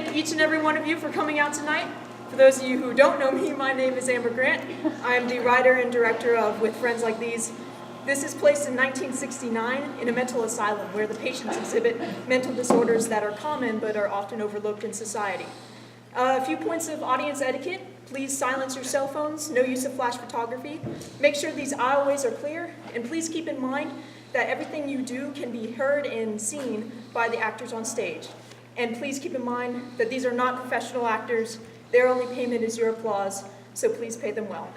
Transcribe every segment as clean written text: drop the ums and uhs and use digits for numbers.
thank each and every one of you for coming out tonight. For those of you who don't know me, my name is Amber Grant. I am the writer and director of With Friends Like These. This is placed in 1969 in a mental asylum where the patients exhibit mental disorders that are common but are often overlooked in society. A few points of audience etiquette. Please silence your cell phones, no use of flash photography. Make sure these aisleways are clear, and please keep in mind that everything you do can be heard and seen by the actors on stage. And please keep in mind that these are not professional actors. Their only payment is your applause, so please pay them well.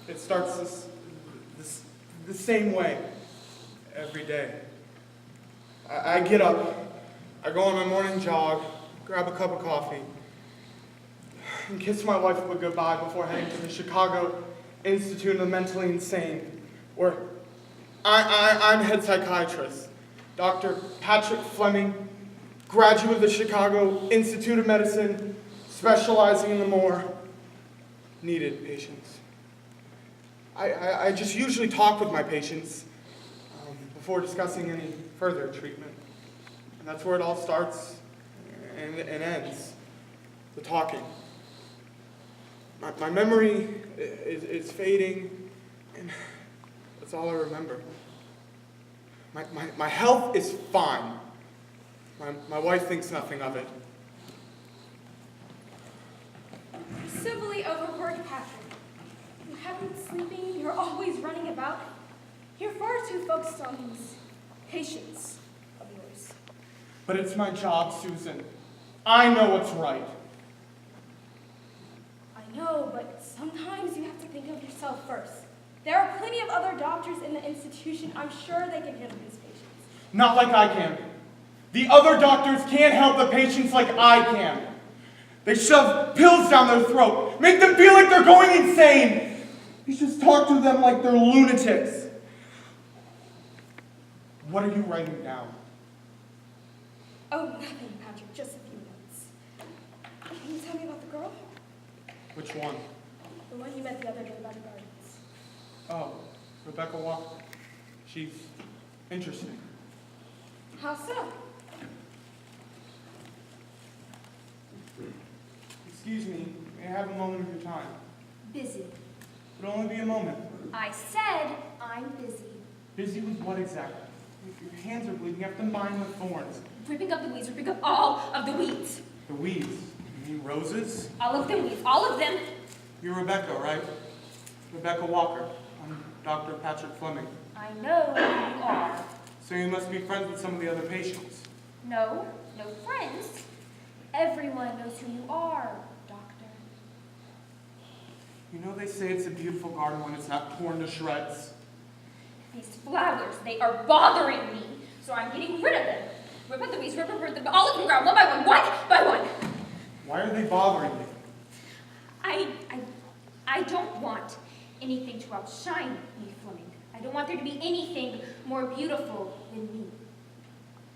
It starts the same way every day. I get up, I go on my morning jog, grab a cup of coffee, and kiss my wife goodbye before heading to the Chicago Institute of the Mentally Insane, where I'm head psychiatrist, Dr. Patrick Fleming, graduate of the Chicago Institute of Medicine, specializing in the more needed patients. I just usually talk with my patients before discussing any further treatment. And that's where it all starts and ends, the talking. My memory is fading, and that's all I remember. My health is fine. My wife thinks nothing of it. Civilly overworked, Patrick. You haven't been sleeping, you're always running about. You're far too focused on these patients of yours. But it's my job, Susan. I know what's right. I know, but sometimes you have to think of yourself first. There are plenty of other doctors in the institution. I'm sure they can handle these patients. Not like I can. The other doctors can't help the patients like I can. They shove pills down their throat, make them feel like they're going insane. You just talk to them like they're lunatics. What are you writing down? Oh, nothing, Patrick, just a few notes. Can you tell me about the girl? Which one? The one you met the other day by the gardens. Oh, Rebecca Walker. She's interesting. How so? Excuse me, may I have a moment of your time? Busy. It'll only be a moment. I said I'm busy. Busy with what exactly? Your hands are bleeding, you have to mine the thorns. Ripping up the weeds, ripping up all of the weeds. The weeds? You mean roses? All of the weeds, all of them. You're Rebecca, right? Rebecca Walker. I'm Dr. Patrick Fleming. I know who you are. So you must be friends with some of the other patients. No, no friends. Everyone knows who you are, Doctor. You know they say it's a beautiful garden when it's not torn to shreds. These flowers, they are bothering me, so I'm getting rid of them. Rip up the weeds, rip them all of the ground, one by one. Why are they bothering you? I don't want anything to outshine me, Fleming. I don't want there to be anything more beautiful than me.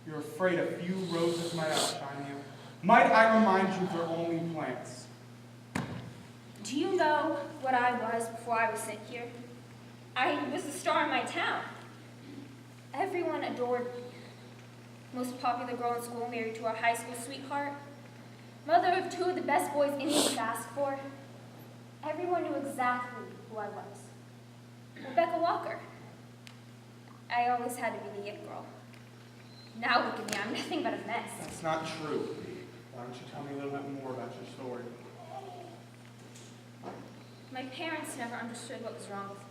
You're afraid a few roses might outshine you. Might I remind you they're only plants? Do you know what I was before I was sent here? I was the star in my town. Everyone adored me. Most popular girl in school, married to our high school sweetheart. Mother of two of the best boys anyone could ask for. Everyone knew exactly who I was. Rebecca Walker. I always had to be the it girl. Now look at me, I'm nothing but a mess. That's not true. Why don't you tell me a little bit more about your story? My parents never understood what was wrong with me.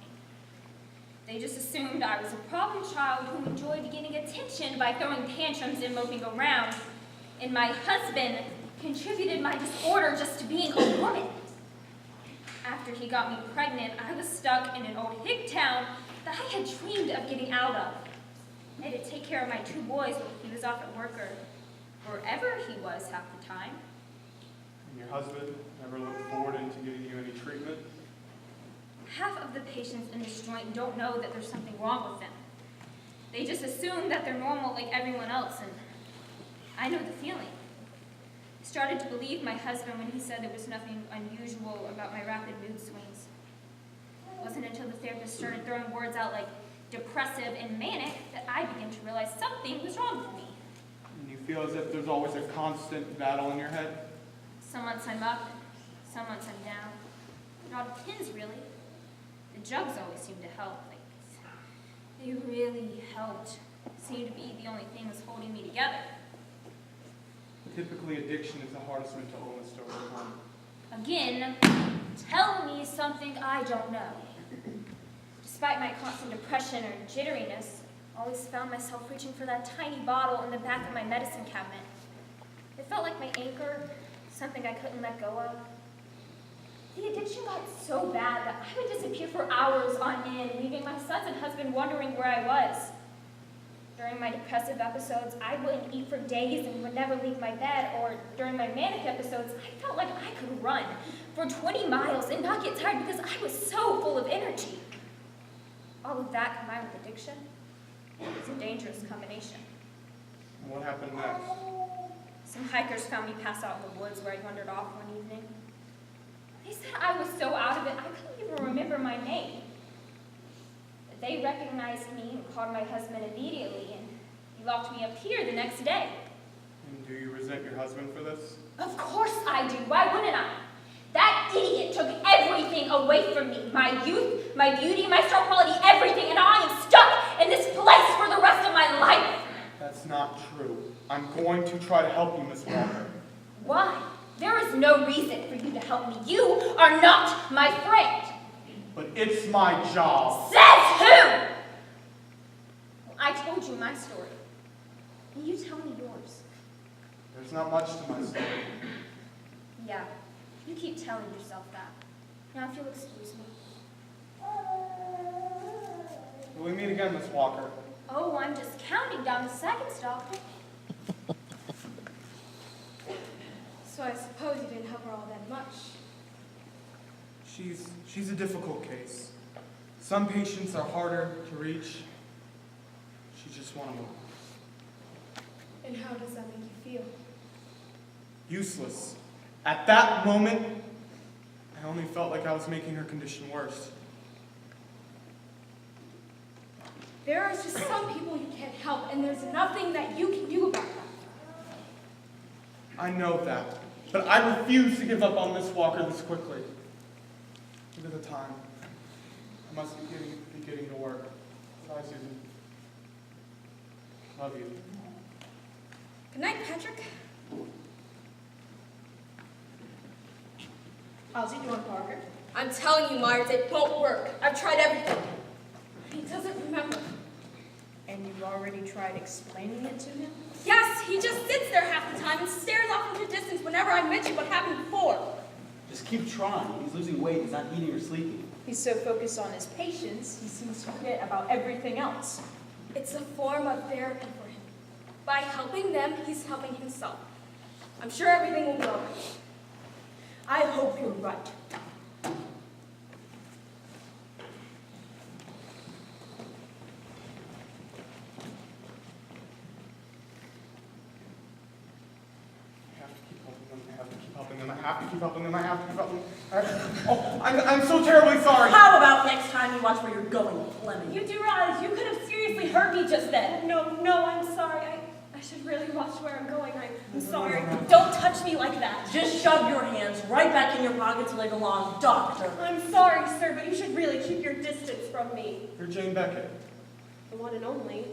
They just assumed I was a problem child who enjoyed getting attention by throwing tantrums and moping around. And my husband contributed my disorder just to being a woman. After he got me pregnant, I was stuck in an old hick town that I had dreamed of getting out of. I had to take care of my two boys while he was off at work or wherever he was half the time. And your husband never looked forward into giving you any treatment? Half of the patients in this joint don't know that there's something wrong with them. They just assume that they're normal like everyone else, and I know the feeling. I started to believe my husband when he said there was nothing unusual about my rapid mood swings. It wasn't until the therapist started throwing words out like depressive and manic that I began to realize something was wrong with me. And you feel as if there's always a constant battle in your head? Some months I'm up, some months I'm down. It all depends, really. The drugs always seem to help. Like, they really helped. Seemed to be the only thing that's holding me together. Typically, addiction is the hardest mental illness to overcome. Again, tell me something I don't know. Despite my constant depression or jitteriness, I always found myself reaching for that tiny bottle in the back of my medicine cabinet. It felt like my anchor, something I couldn't let go of. The addiction got so bad that I would disappear for hours on end, leaving my sons and husband wondering where I was. During my depressive episodes, I wouldn't eat for days and would never leave my bed, or during my manic episodes, I felt like I could run for 20 miles and not get tired because I was so full of energy. All of that combined with addiction was a dangerous combination. And what happened next? Some hikers found me passed out in the woods where I wandered off one evening. They said I was so out of it, I couldn't even remember my name. But they recognized me and called my husband immediately, and he locked me up here the next day. And do you resent your husband for this? Of course I do. Why wouldn't I? That idiot took everything away from me. My youth, my beauty, my star quality, everything, and I am stuck in this place for the rest of my life. That's not true. I'm going to try to help you, Miss Walker. Why? There is no reason for you to help me. You are not my friend. But it's my job. Says who? Well, I told you my story. And you tell me yours. There's not much to my story. Yeah, you keep telling yourself that. Now, if you'll excuse me. Will we meet again, Miss Walker? Oh, I'm just counting down the second stop. So I suppose you didn't help her all that much. She's a difficult case. Some patients are harder to reach. She's just one of them. And how does that make you feel? Useless. At that moment, I only felt like I was making her condition worse. There are just some people you can't help, and there's nothing that you can do about that. I know that, but I refuse to give up on Miss Walker this quickly. Look at the time. I must be getting to work. Bye, Susan. Love you. Good night, Patrick. How's he doing, Parker? I'm telling you, Myers, it won't work. I've tried everything. He doesn't remember. And you've already tried explaining it to him? Yes, he just sits there half the time and stares off into the distance whenever I mention what happened before. Just keep trying. He's losing weight. He's not eating or sleeping. He's so focused on his patients, he seems to forget about everything else. It's a form of therapy for him. By helping them, he's helping himself. I'm sure everything will be all right. I hope you're right. I have to them. I have to keep helping them. I have to keep helping them. Oh, I'm so terribly sorry. How about next time you watch where you're going, Fleming? You do realize you could have seriously hurt me just then. No, I'm sorry. I should really watch where I'm going. I'm sorry. Don't touch me like that. Just shove your hands right back in your pockets where they belong, Doctor. I'm sorry, sir, but you should really keep your distance from me. You're Jane Beckett. The one and only.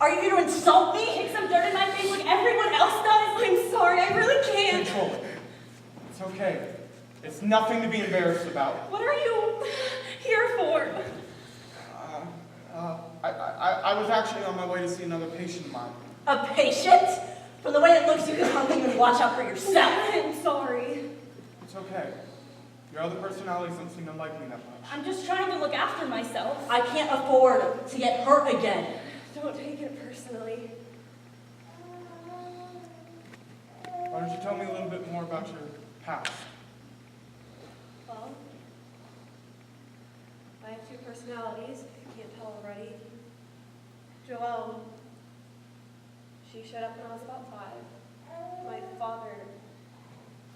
Are you here to insult me? Kick some dirt in my face like everyone else does. I'm sorry, I really can't. Control it. It's okay. It's nothing to be embarrassed about. What are you here for? I was actually on my way to see another patient of mine. A patient? From the way it looks, you can hardly even watch out for yourself. I'm sorry. It's okay. Your other personalities don't seem to like me that much. I'm just trying to look after myself. I can't afford to get hurt again. Don't take it personally. Why don't you tell me a little bit more about your past? Well, I have two personalities, if you can't tell already. Joelle, she showed up when I was about 5. My father,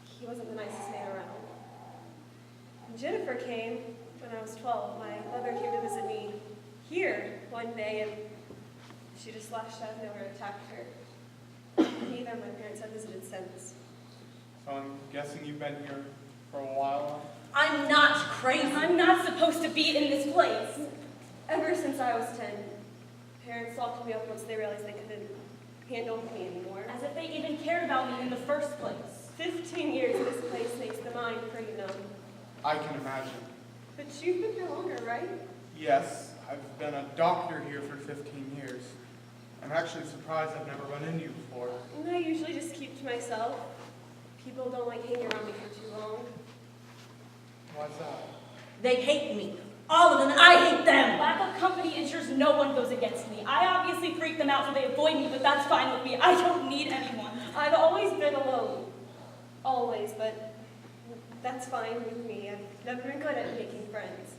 he wasn't the nicest man around. And Jennifer came when I was 12. My mother came to visit me here one day, and she just slashed out of nowhere and attacked her. Neither of my parents have visited since. So I'm guessing you've been here for a while. I'm not crazy. I'm not supposed to be in this place. Ever since I was 10, parents locked me up once they realized they couldn't handle me anymore. As if they even cared about me in the first place. 15 years in this place makes the mind pretty numb. I can imagine. But you've been here longer, right? Yes, I've been a doctor here for 15 years. I'm actually surprised I've never run into you before. And I usually just keep to myself. People don't like hanging around me for too long. Why's that? They hate me. All of them, and I hate them. Lack of company ensures no one goes against me. I obviously freak them out so they avoid me, but that's fine with me. I don't need anyone. I've always been alone. Always, but that's fine with me. I've never been good at making friends.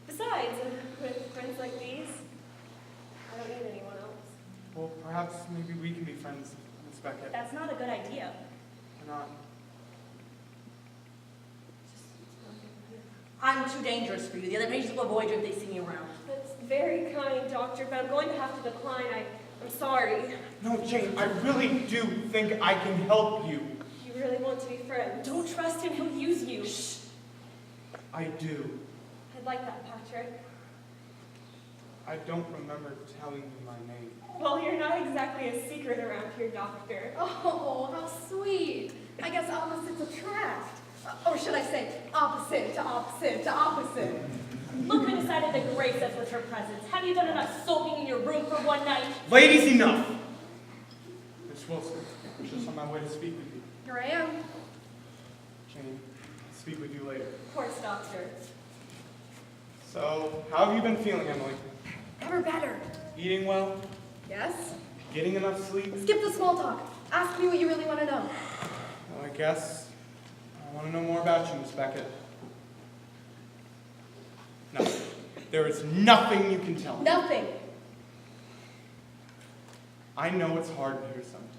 Besides, with friends like these, I don't need anyone else. Well, perhaps maybe we can be friends, Miss Beckett. That's not a good idea. Why not? I'm too dangerous for you. The other patients will avoid you if they see me around. That's very kind, doctor, but I'm going to have to decline. I'm sorry. No, Jane, I really do think I can help you. You really want to be friends? Don't trust him, he'll use you. I do. I'd like that, Patrick. I don't remember telling you my name. Well, you're not exactly a secret around here, doctor. Oh, how sweet. I guess opposites attract. Or should I say, opposite to opposite to opposite. Look who decided to grace us with her presence. Have you done enough sulking in your room for one night? Ladies, enough! Miss Wilson, I'm just on my way to speak with you. Here I am. Jane, I'll speak with you later. Of course, doctor. So, how have you been feeling, Emily? Ever better. Eating well? Yes? Getting enough sleep? Skip the small talk. Ask me what you really want to know. Well, I guess I want to know more about you, Miss Beckett. No, there is nothing you can tell me. Nothing. I know it's hard here sometimes.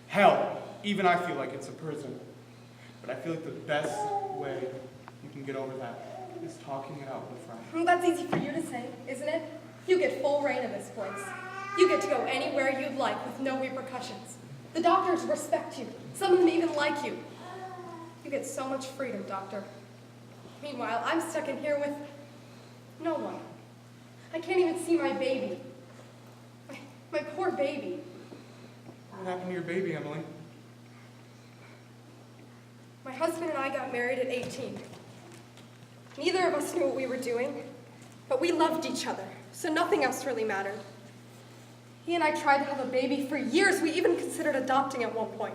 Hell, even I feel like it's a prison. But I feel like the best way you can get over that is talking it out with a friend. Well, that's easy for you to say, isn't it? You get full reign of this place. You get to go anywhere you'd like with no repercussions. The doctors respect you. Some of them even like you. You get so much freedom, doctor. Meanwhile, I'm stuck in here with no one. I can't even see my baby. My poor baby. What happened to your baby, Emily? My husband and I got married at 18. Neither of us knew what we were doing, but we loved each other, so nothing else really mattered. He and I tried to have a baby for years. We even considered adopting at one point.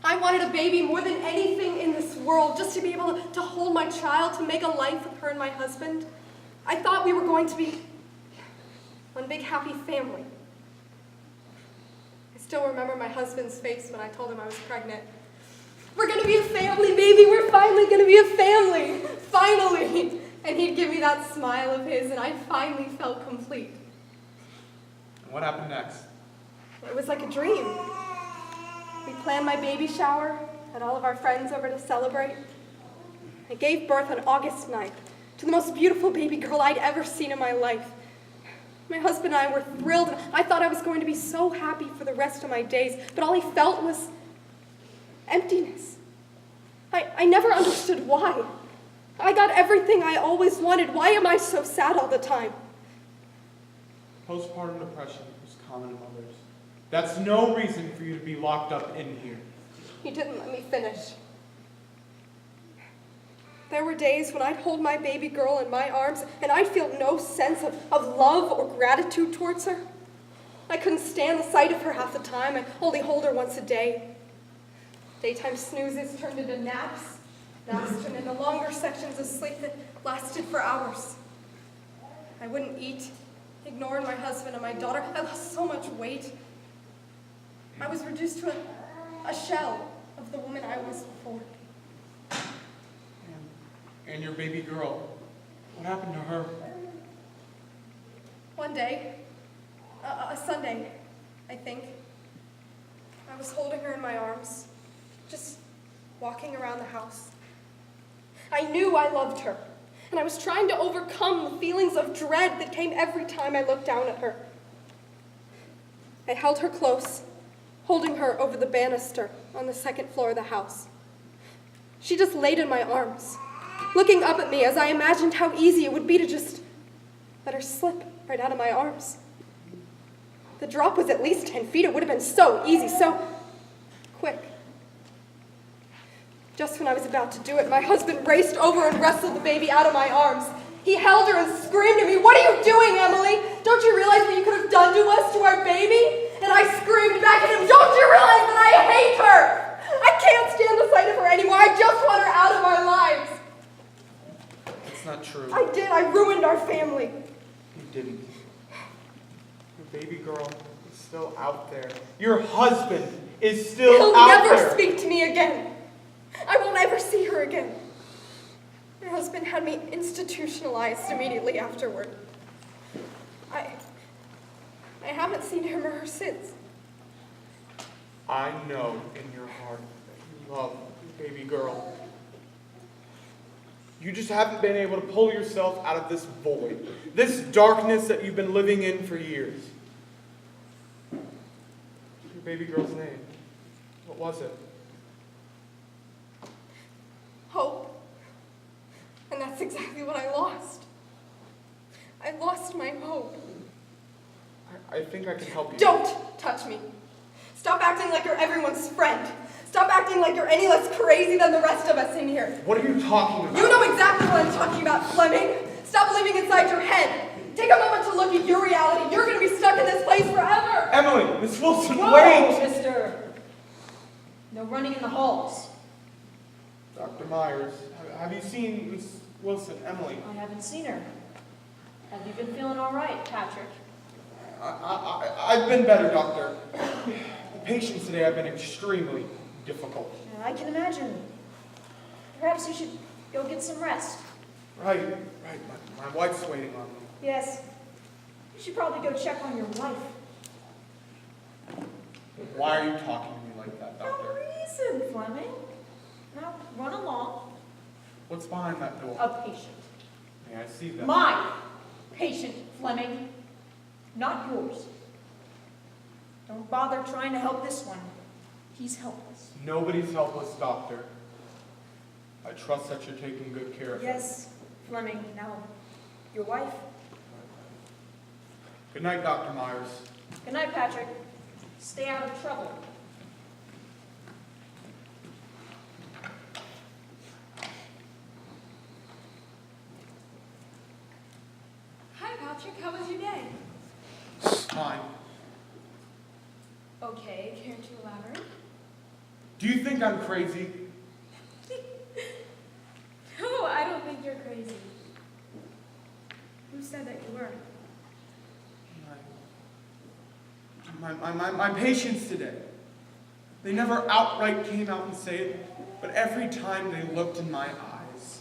I wanted a baby more than anything in this world, just to be able to hold my child, to make a life with her and my husband. I thought we were going to be one big happy family. I still remember my husband's face when I told him I was pregnant. We're gonna be a family, baby. We're finally gonna be a family. Finally. And he'd give me that smile of his, and I finally felt complete. And what happened next? It was like a dream. We planned my baby shower. had all of our friends over to celebrate. I gave birth on August 9th to the most beautiful baby girl I'd ever seen in my life. My husband and I were thrilled, and I thought I was going to be so happy for the rest of my days, but all I felt was emptiness. I never understood why. I got everything I always wanted. Why am I so sad all the time? Postpartum depression is common in mothers. That's no reason for you to be locked up in here. You didn't let me finish. There were days when I'd hold my baby girl in my arms and I'd feel no sense of love or gratitude towards her. I couldn't stand the sight of her half the time. I only hold her once a day. Daytime snoozes turned into naps. Naps turned into longer sections of sleep that lasted for hours. I wouldn't eat, ignored my husband and my daughter. I lost so much weight. I was reduced to a shell of the woman I was before. And your baby girl, what happened to her? One day, a Sunday, I think, I was holding her in my arms, just walking around the house. I knew I loved her, and I was trying to overcome the feelings of dread that came every time I looked down at her. I held her close, holding her over the banister on the second floor of the house. She just laid in my arms, looking up at me as I imagined how easy it would be to just let her slip right out of my arms. The drop was at least 10 feet. It would have been so easy, so quick. Just when I was about to do it, my husband raced over and wrestled the baby out of my arms. He held her and screamed at me, "What are you doing, Emily? Don't you realize what you could have done to us, to our baby?" And I screamed back at him, "Don't you realize that I hate her? I can't stand the sight of her anymore. I just want her out of our lives." That's not true. I did. I ruined our family. You didn't. Your baby girl is still out there. Your husband is still He'll out never there. speak to me again. I won't ever see her again. My husband had me institutionalized immediately afterward. I haven't seen him or her since. I know in your heart that you love your baby girl. You just haven't been able to pull yourself out of this void, this darkness that you've been living in for years. Your baby girl's name, what was it? Hope. And that's exactly what I lost. I lost my hope. I think I can help you. Don't touch me. Stop acting like you're everyone's friend. Stop acting like you're any less crazy than the rest of us in here. What are you talking about? You know exactly what I'm talking about, Fleming. Stop living inside your head. Take a moment to look at your reality. You're going to be stuck in this place forever. Emily, Miss Wilson, Whoa, wait! mister. No running in the halls. Dr. Myers, have you seen Miss Wilson, Emily? I haven't seen her. Have you been feeling all right, Patrick? I've been better, Doctor. The patients today have been extremely difficult. I can imagine. Perhaps you should go get some rest. Right. My wife's waiting on me. Yes. You should probably go check on your wife. Why are you talking to me like that, No Doctor? reason, Fleming. Now, run along. What's behind that door? A patient. May I see that? My patient, Fleming. Not yours. Don't bother trying to help this one. He's helpless. Nobody's helpless, Doctor. I trust that you're taking good care of him. Yes, Fleming. Now, your wife. Good night, Dr. Myers. Good night, Patrick. Stay out of trouble. Hi, Patrick. How was your day? Fine. Okay, care to elaborate? Do you think I'm crazy? No, I don't think you're crazy. Who said that you were? My patients today, they never outright came out and say it, but every time they looked in my eyes,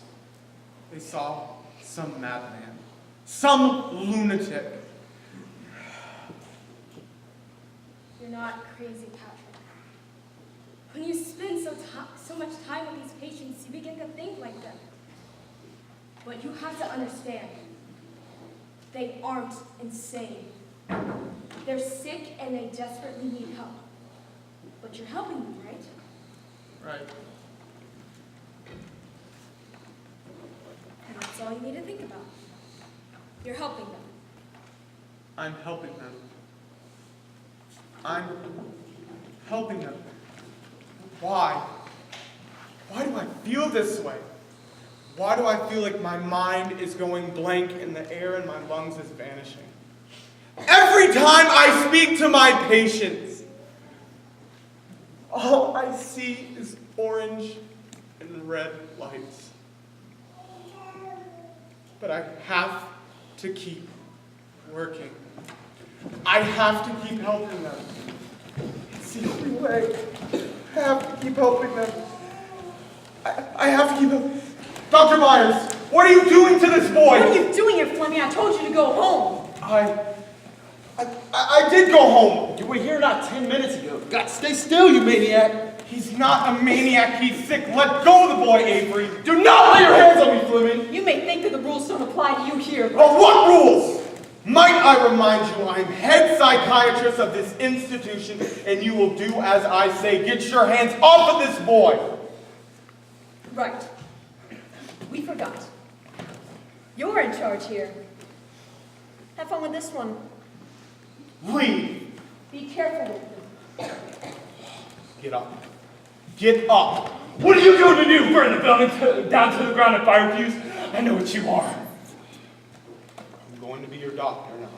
they saw some madman, some lunatic. You're not crazy, Patrick. When you spend so much time with these patients, you begin to think like them. But you have to understand, they aren't insane. They're sick and they desperately need help. But you're helping them, right? Right. And that's all you need to think about. You're helping them. I'm helping them. I'm helping them. Why? Why do I feel this way? Why do I feel like my mind is going blank and the air in my lungs is vanishing? Every time I speak to my patients, all I see is orange and red lights. But I have to keep working. I have to keep helping them. It's the only way. I have to keep helping them. I have to keep helping. Dr. Myers, what are you doing to this boy? What are you doing here, Fleming? I told you to go home. I did go home. You were here not 10 minutes ago. God, stay still, you maniac. He's not a maniac. He's sick. Let go of the boy, Avery. Do not lay your hands on me, Fleming. You may think that the rules don't apply to you here, but Well, what rules? Might I remind you, I'm head psychiatrist of this institution, and you will do as I say. Get your hands off of this boy. right. We forgot. You're in charge here. Have fun with this one. Leave. Be careful with them. Get up. Get up. What are you going to do? Burn the building down to the ground and fire fuse? I know what you are. I'm going to be your doctor now,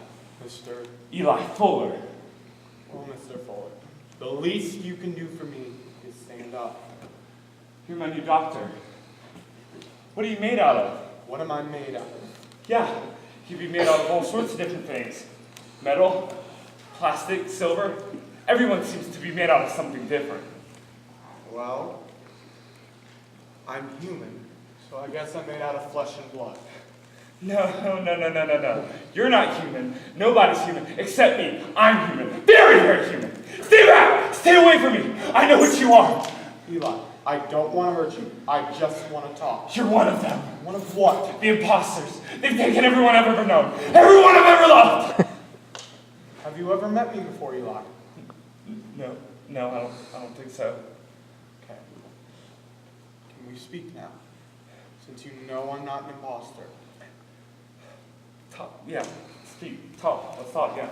Mr. Eli Fuller. Well, Mr. Fuller, the least you can do for me is stand up. You're my new doctor. What are you made out of? What am I made out of? Yeah, you'd be made out of all sorts of different things. Metal, plastic, silver. Everyone seems to be made out of something different. Well, I'm human, so I guess I'm made out of flesh and blood. No. You're not human. Nobody's human except me. I'm human. Very, very human. Stay back! Stay away from me! I know what you are. Eli, I don't want to hurt you. I just want to talk. You're one of them. One of what? The imposters. They've taken everyone I've ever known. Everyone I've ever loved! Have you ever met me before, Eli? No, I don't think so. Okay. Can we speak now? Since you know I'm not an imposter. Talk, yeah. Speak, talk, let's talk, yeah.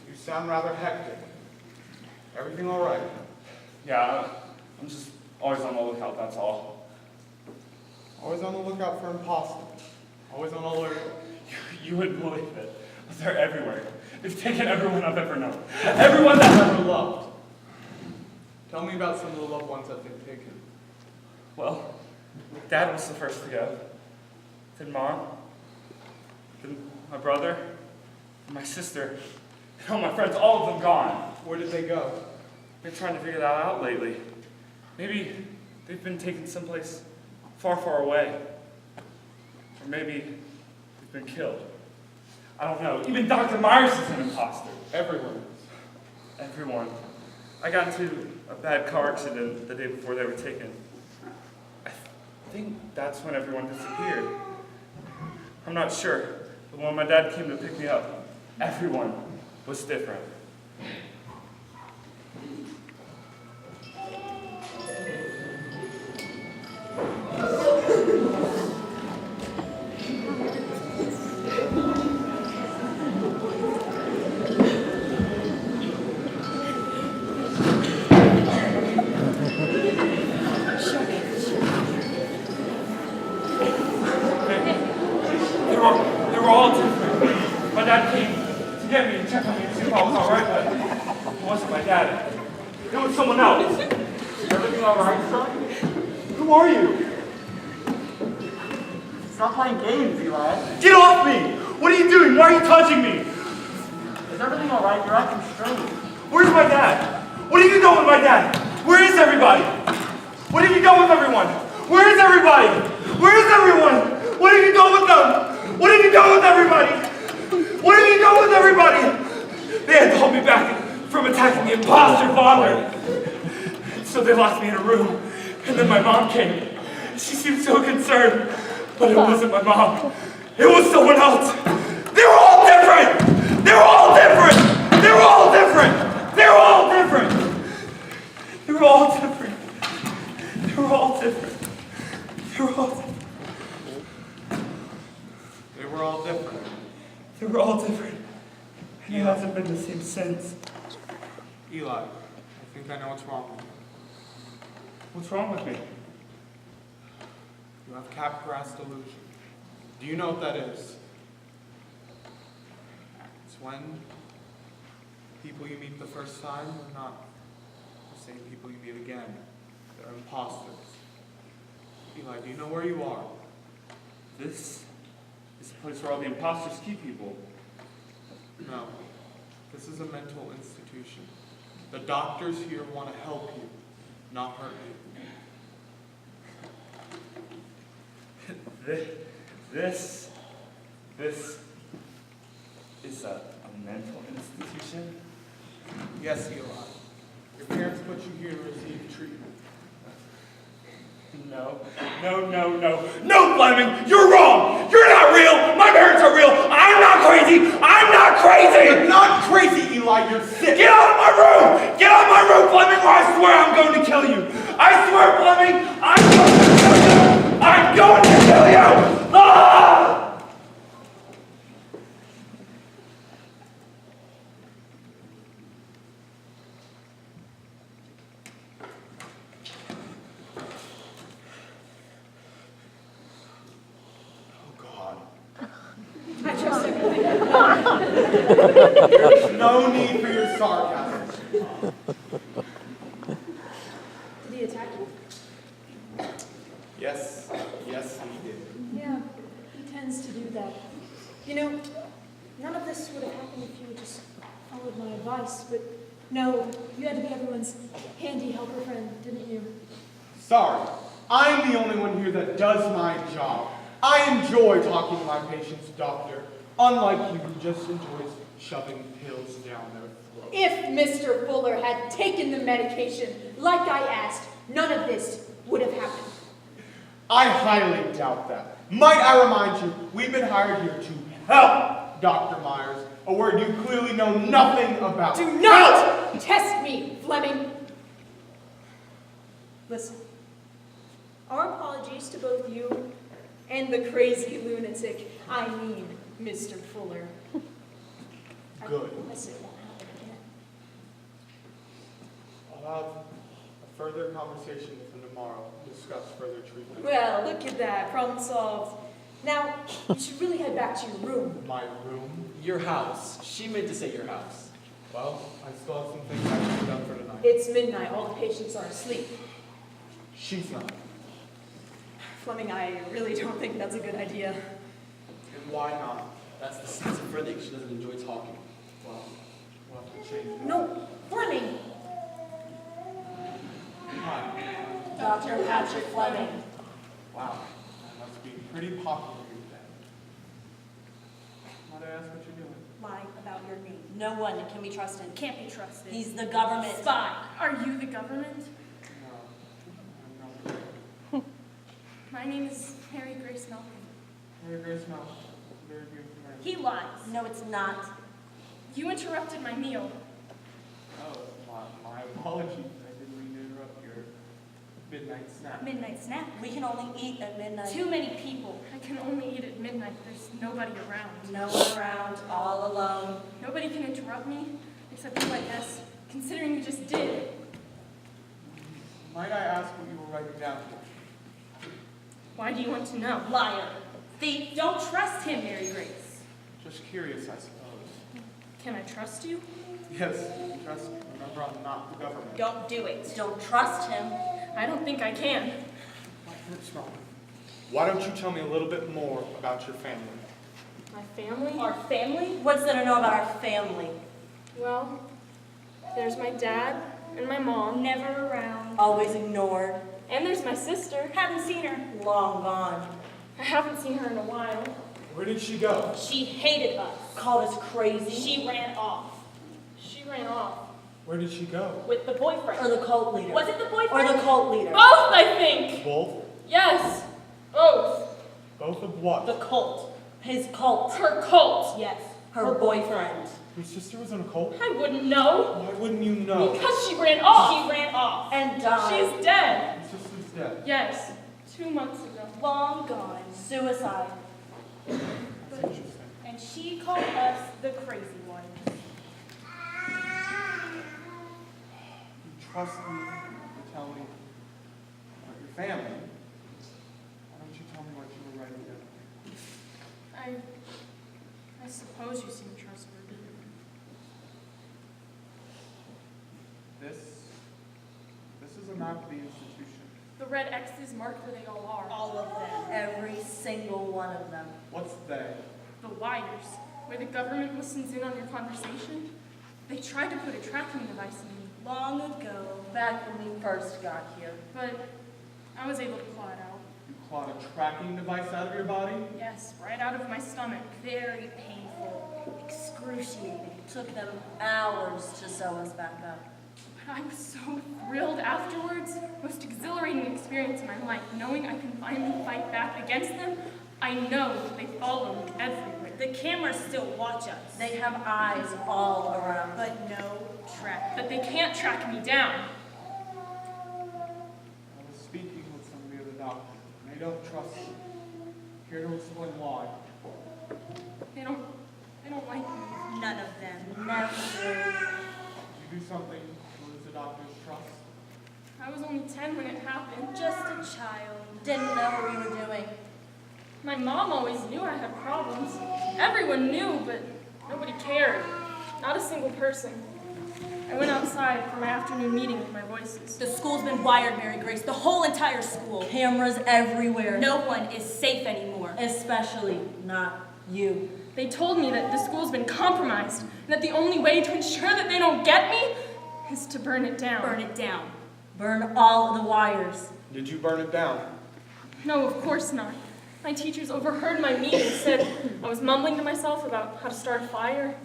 You sound rather hectic. Everything all right? Yeah, I'm just always on the lookout, that's all. Always on the lookout for imposters. Always on alert. You wouldn't believe it. They're everywhere. They've taken everyone I've ever known. Everyone that I've ever loved. Tell me about some of the loved ones that they've taken. Well, Dad was the first to go. Then Mom. Then my brother. And my sister. And all my friends, all of them gone. Where did they go? Been trying to figure that out lately. Maybe they've been taken someplace far, far away. Or maybe they've been killed. I don't know. Even Dr. Myers is an imposter. Everyone is. Everyone. I got into a bad car accident the day before they were taken. I think that's when everyone disappeared. I'm not sure. But when my dad came to pick me up, everyone was different. They were all different. My dad came to get me and check on me and see if I was all right, but it wasn't my dad. It was someone else. Everything all right, son? Who are you? Stop playing games, Eli. Get off me! What are you doing? Why are you touching me? Is everything all right? You're acting strange. Where's my dad? What have you done with my dad? Where is everybody? What have you done with everyone? Where is everybody? Where is everyone? What have you done with them? What have you done with everybody? What have you done with everybody? They had to hold me back from attacking the imposter father. So they locked me in a room, and then my mom came. She seemed so concerned, but it wasn't my mom. It was someone else. They were all different! They were all different! They were all different! They were all different! They were all different. They were all different. They were all different. They were all different. They were all different. And it hasn't been the same since. Eli, I think I know what's wrong with you. What's wrong with me? You have Capgras delusion. Do you know what that is? It's when people you meet the first time are not the same people you meet again. They're imposters. Eli, do you know where you are? This is the place where all the imposters keep people. No. This is a mental institution. The doctors here want to help you, not hurt you. This is a mental institution? Yes, Eli. Your parents put you here to receive treatment. No, Fleming, you're wrong! You're not real! My parents are real! I'm not crazy! I'm not crazy! You're not crazy, Eli, you're sick! Get out of my room! Get out of my room, Fleming, or I swear I'm going to kill you! I swear, Fleming, I'm going to kill you! I'm going to kill you! Ah! There's no need for your sarcasm. Did he attack you? Yes, he did. Yeah, he tends to do that. You know, none of this would have happened if you had just followed my advice, but no, you had to be everyone's handy helper friend, didn't you? Sorry, I'm the only one here that does my job. I enjoy talking to my patients, doctor, unlike you who just enjoys shoving pills down their throat. If Mr. Fuller had taken the medication like I asked, none of this would have happened. I highly doubt that. Might I remind you, we've been hired here to help Dr. Myers, a word you clearly know nothing about. Do not test me, Fleming. Listen, our apologies to both you and the crazy lunatic, I mean Mr. Fuller. Good. I promise it won't happen again. I'll have a further conversation with him tomorrow to discuss further treatment. Well, look at that, problem solved. Now, you should really head back to your room. My room? Your house. She meant to say your house. Well, I still have some things I have to done for tonight. It's midnight, all the patients are asleep. She's not. Fleming, I really don't think that's a good idea. And why not? That's the schizophrenic. She doesn't enjoy talking. Well, we'll have to change it. No, Fleming! Hi. Dr. Patrick Fleming. Wow. I must be pretty popular here then. Might I ask what you're doing? Lie about your name. No one can be trusted. Can't be trusted. He's the government. Spy. Are you the government? No. I'm not. My name is Mary Grace Malcolm. Mary Grace Mount. Very beautiful name. He lies. No, it's not. You interrupted my meal. Oh, my apologies. I didn't mean to interrupt your midnight snack. Midnight snack. We can only eat at midnight. Too many people. I can only eat at midnight. There's nobody around. No one around, all alone. Nobody can interrupt me, except you, I guess, considering you just did. Might I ask what you were writing down here? Why do you want to know? Liar. Thief. Don't trust him, Mary Grace. Just curious, I suppose. Can I trust you? Yes, trust me. Remember, I'm not the government. Don't do it. Don't trust him. I don't think I can. What's wrong? Why don't you tell me a little bit more about your family? My family? Our family? What's there to know about our family? Well, there's my dad and my mom. Never around. Always ignored. And there's my sister. Haven't seen her. Long gone. I haven't seen her in a while. Where did she go? She hated us. Called us crazy. She ran off. She ran off. Where did she go? With the boyfriend. Or the cult leader. Was it the Or boyfriend? the cult leader. Both, I think. Both? Yes, both. Both of what? The cult. His cult. Her cult. Yes. Her boyfriend. Your sister was in a cult? I wouldn't know. Why wouldn't you know? Because she ran off. She ran off. And died. She's dead. Your sister's dead. Yes, 2 months ago. Long gone. Suicide. That's interesting. And she called us the crazy ones. You trust me to tell me about your family. Why don't you tell me what you were writing down? I suppose you seem trustworthy. This is a map of the institution. The red X's mark where they all are. All of them. Every single one of them. What's they? The wires, where the government listens in on your conversation. They tried to put a tracking device in me, Long ago, back when we first got here. but I was able to claw it out. You clawed a tracking device out of your body? Yes, right out of my stomach. Very painful, excruciating. It took them hours to sew us back up. But I was so thrilled afterwards. Most exhilarating experience of my life, knowing I can finally fight back against them. I know that they follow me everywhere. The cameras still watch us. They have eyes all around. But no track. But they can't track me down. I was speaking with somebody at the doctor, and they don't trust you. Here to explain why. They don't like me. None of them. Never. Did you do something to lose the doctor's trust? I was only 10 when it happened. Just a child. Didn't know what we were doing. My mom always knew I had problems. Everyone knew, but nobody cared. Not a single person. I went outside for my afternoon meeting with my voices. The school's been wired, Mary Grace. The whole entire school. Cameras everywhere. No one is safe anymore. Especially not you. They told me that the school's been compromised, and that the only way to ensure that they don't get me is to burn it down. Burn it down. Burn all of the wires. Did you burn it down? No, of course not. My teachers overheard my meeting, said I was mumbling to myself about how to start a fire,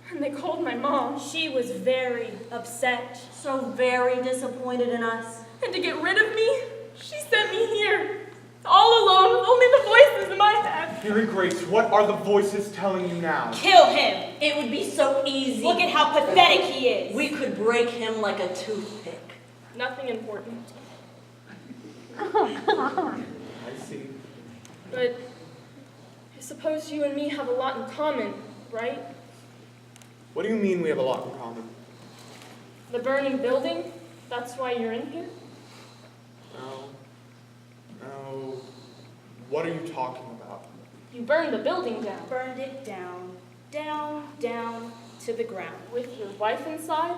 and they called my mom. She was very upset. So very disappointed in us. And to get rid of me, she sent me here, all alone with only the voices in my head. Mary Grace, what are the voices telling you now? Kill him. It would be so easy. Look at how pathetic he is. We could break him like a toothpick. Nothing important. I see. But I suppose you and me have a lot in common, right? What do you mean we have a lot in common? The burning building, that's why you're in here? No. What are you talking about? You burned the building down. Burned it down. Down, down to the ground. With your wife inside?